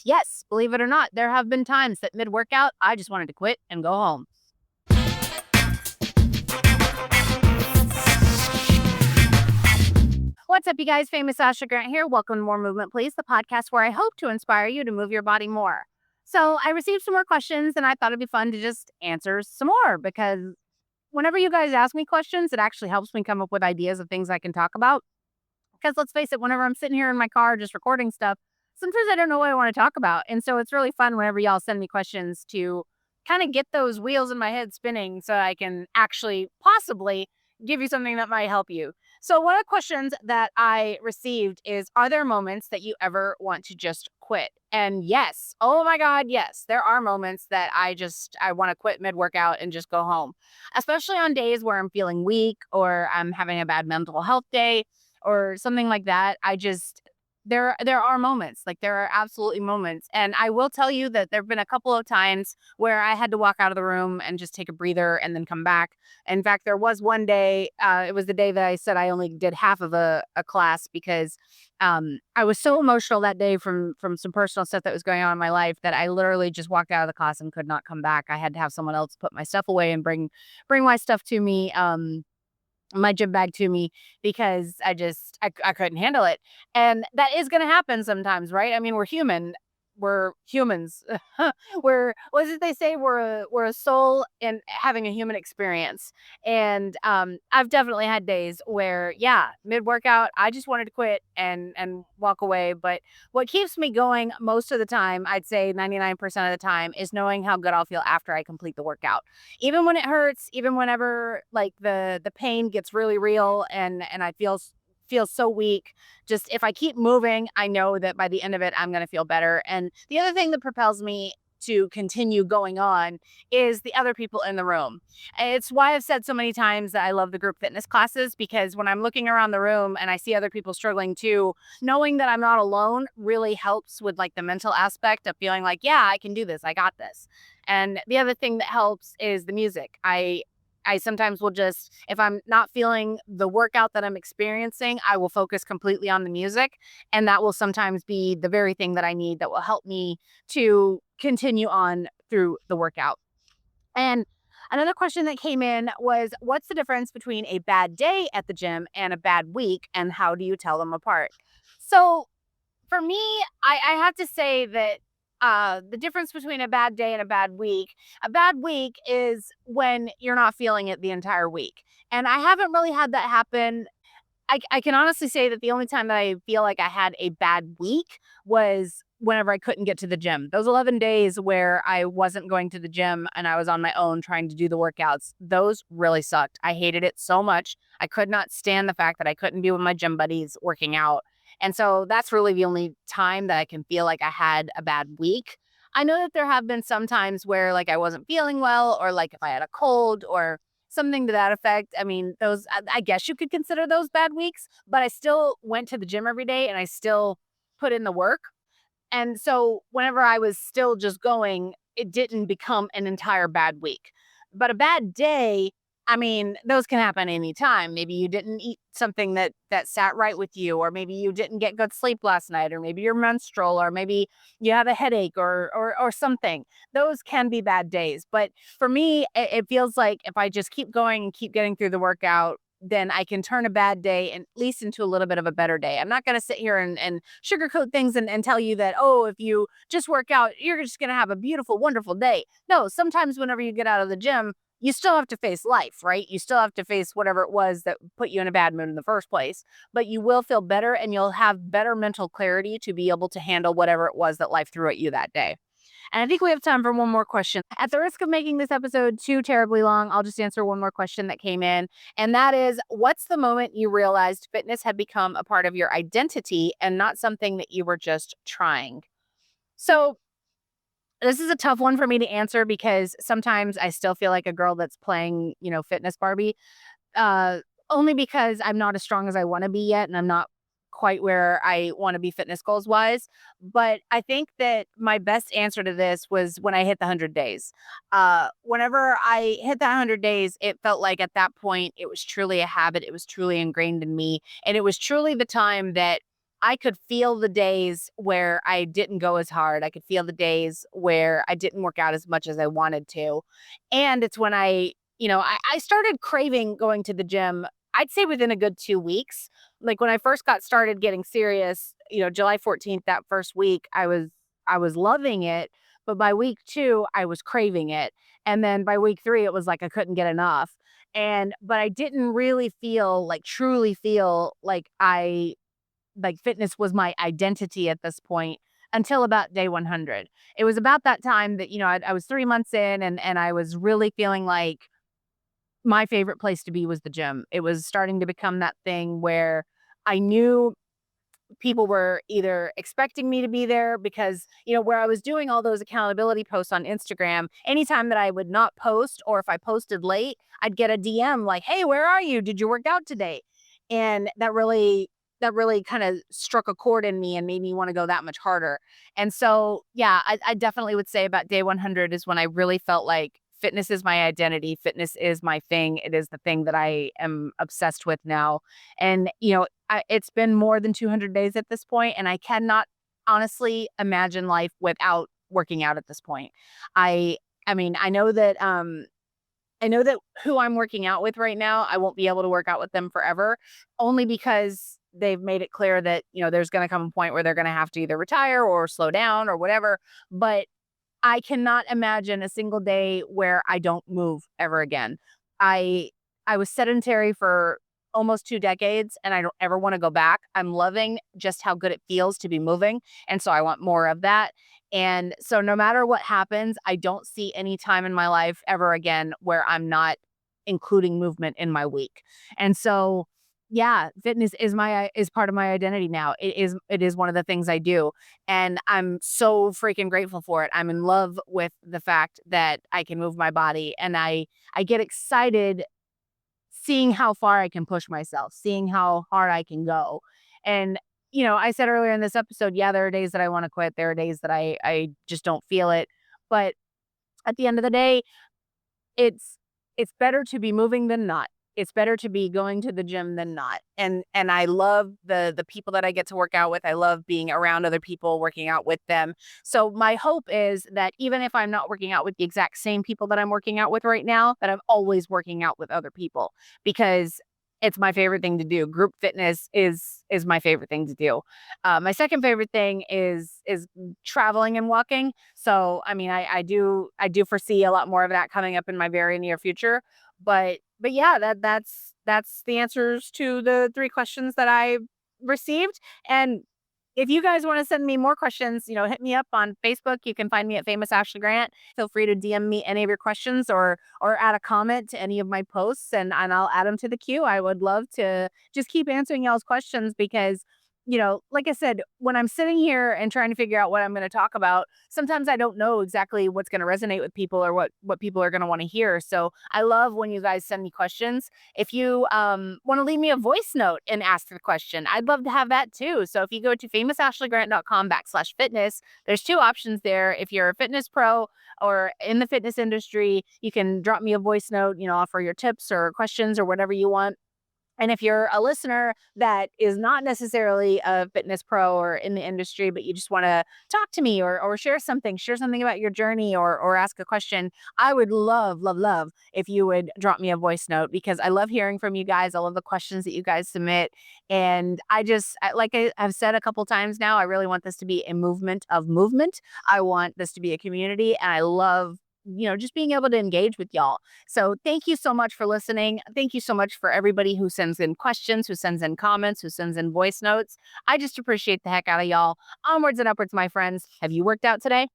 yes, believe it or not, there have been times that mid-workout, I just wanted to quit and go home. What's up, you guys? Famous Asha Grant here. Welcome to More Movement, Please, the podcast where I hope to inspire you to move your body more. So I received some more questions and I thought it'd be fun to just answer some more because whenever you guys ask me questions, it actually helps me come up with ideas of things I can talk about. Because let's face it, whenever I'm sitting here in my car just recording stuff, sometimes I don't know what I want to talk about. And so it's really fun whenever y'all send me questions to kind of get those wheels in my head spinning so I can actually possibly give you something that might help you. So, one of the questions that I received is, are there moments that you ever want to just quit? And yes, oh my God, yes, there are moments that I want to quit mid workout and just go home, especially on days where I'm feeling weak or I'm having a bad mental health day or something like that. There are moments, like there are absolutely moments. And I will tell you that there've been a couple of times where I had to walk out of the room and just take a breather and then come back. In fact, there was one day, it was the day that I said I only did half of a class because I was so emotional that day from some personal stuff that was going on in my life that I literally just walked out of the class and could not come back. I had to have someone else put my stuff away and bring my stuff to me. My gym bag to me because I couldn't handle it. And that is gonna happen sometimes, right? I mean, we're human. We're humans. We're what is it they say? We're a soul and having a human experience. And I've definitely had days where, yeah, mid-workout, I just wanted to quit and walk away. But what keeps me going most of the time, I'd say 99% of the time, is knowing how good I'll feel after I complete the workout. Even when it hurts, even whenever like the pain gets really real and I feel so weak, just if I keep moving, I know that by the end of it I'm going to feel better. And the other thing that propels me to continue going on is the other people in the room. It's why I've said so many times that I love the group fitness classes, because when I'm looking around the room and I see other people struggling too, knowing that I'm not alone really helps with like the mental aspect of feeling like, yeah, I can do this. I got this. And the other thing that helps is the music. I sometimes will just, if I'm not feeling the workout that I'm experiencing, I will focus completely on the music. And that will sometimes be the very thing that I need that will help me to continue on through the workout. And another question that came in was, what's the difference between a bad day at the gym and a bad week? And how do you tell them apart? So for me, I have to say that the difference between a bad day and a bad week is when you're not feeling it the entire week. And I haven't really had that happen. I can honestly say that the only time that I feel like I had a bad week was whenever I couldn't get to the gym. Those 11 days where I wasn't going to the gym and I was on my own trying to do the workouts, those really sucked. I hated it so much. I could not stand the fact that I couldn't be with my gym buddies working out. And so that's really the only time that I can feel like I had a bad week. I know that there have been some times where like I wasn't feeling well, or like if I had a cold or something to that effect. I mean, those, I guess you could consider those bad weeks, but I still went to the gym every day and I still put in the work. And so whenever I was still just going, it didn't become an entire bad week. But a bad day, I mean, those can happen anytime. Maybe you didn't eat something that sat right with you, or maybe you didn't get good sleep last night, or maybe you're menstrual, or maybe you have a headache or something. Those can be bad days. But for me, it feels like if I just keep going and keep getting through the workout, then I can turn a bad day at least into a little bit of a better day. I'm not going to sit here and sugarcoat things and tell you that, oh, if you just work out, you're just going to have a beautiful, wonderful day. No, sometimes whenever you get out of the gym, you still have to face life, right? You still have to face whatever it was that put you in a bad mood in the first place, but you will feel better and you'll have better mental clarity to be able to handle whatever it was that life threw at you that day. And I think we have time for one more question. At the risk of making this episode too terribly long, I'll just answer one more question that came in. And that is, what's the moment you realized fitness had become a part of your identity and not something that you were just trying? So this is a tough one for me to answer because sometimes I still feel like a girl that's playing, fitness Barbie. Uh, Only because I'm not as strong as I want to be yet, and I'm not quite where I want to be fitness goals wise. But I think that my best answer to this was when I hit the 100 days. Whenever I hit that 100 days, it felt like at that point it was truly a habit. It was truly ingrained in me, and it was truly the time that I could feel the days where I didn't go as hard. I could feel the days where I didn't work out as much as I wanted to. And it's when I started craving going to the gym, I'd say within a good 2 weeks. Like when I first got started getting serious, July 14th, that first week, I was loving it. But by week two, I was craving it. And then by week three, it was like I couldn't get enough. But I didn't really truly feel like fitness was my identity at this point until about day 100. It was about that time that, I was 3 months in and I was really feeling like my favorite place to be was the gym. It was starting to become that thing where I knew people were either expecting me to be there because, where I was doing all those accountability posts on Instagram, anytime that I would not post or if I posted late, I'd get a DM like, "Hey, where are you? Did you work out today?" And that really kind of struck a chord in me and made me want to go that much harder. And so, yeah, I definitely would say about day 100 is when I really felt like fitness is my identity. Fitness is my thing. It is the thing that I am obsessed with now. And, it's been more than 200 days at this point, and I cannot honestly imagine life without working out at this point. I I mean, I know that who I'm working out with right now, I won't be able to work out with them forever, only because they've made it clear that, there's gonna come a point where they're gonna have to either retire or slow down or whatever. But I cannot imagine a single day where I don't move ever again. I I was sedentary for almost 2 decades, and I don't ever wanna go back. I'm loving just how good it feels to be moving, and so I want more of that. And so no matter what happens, I don't see any time in my life ever again where I'm not including movement in my week. And so, yeah, fitness is part of my identity now. It is one of the things I do. And I'm so freaking grateful for it. I'm in love with the fact that I can move my body and I get excited seeing how far I can push myself, seeing how hard I can go. And I said earlier in this episode, yeah, there are days that I want to quit. There are days that I just don't feel it. But at the end of the day, it's it's better to be moving than not. It's better to be going to the gym than not. And I love the people that I get to work out with. I love being around other people, working out with them. So my hope is that even if I'm not working out with the exact same people that I'm working out with right now, that I'm always working out with other people because it's my favorite thing to do. Group fitness is my favorite thing to do. My second favorite thing is traveling and walking. So, I mean, I do foresee a lot more of that coming up in my very near future. But yeah, that's the answers to the 3 questions that I received. And if you guys want to send me more questions, hit me up on Facebook. You can find me at Famous Ashley Grant. Feel free to DM me any of your questions or add a comment to any of my posts and I'll add them to the queue. I would love to just keep answering y'all's questions because like I said, when I'm sitting here and trying to figure out what I'm going to talk about, sometimes I don't know exactly what's going to resonate with people or what people are going to want to hear. So I love when you guys send me questions. If you want to leave me a voice note and ask the question, I'd love to have that too. So if you go to famousashleygrant.com/fitness, there's 2 options there. If you're a fitness pro or in the fitness industry, you can drop me a voice note, offer your tips or questions or whatever you want. And if you're a listener that is not necessarily a fitness pro or in the industry, but you just want to talk to me or share something about your journey or ask a question, I would love, love, love if you would drop me a voice note because I love hearing from you guys. I love the questions that you guys submit. And I've said a couple times now, I really want this to be a movement of movement. I want this to be a community. And I love just being able to engage with y'all. So thank you so much for listening. Thank you so much for everybody who sends in questions, who sends in comments, who sends in voice notes. I just appreciate the heck out of y'all. Onwards and upwards, my friends. Have you worked out today?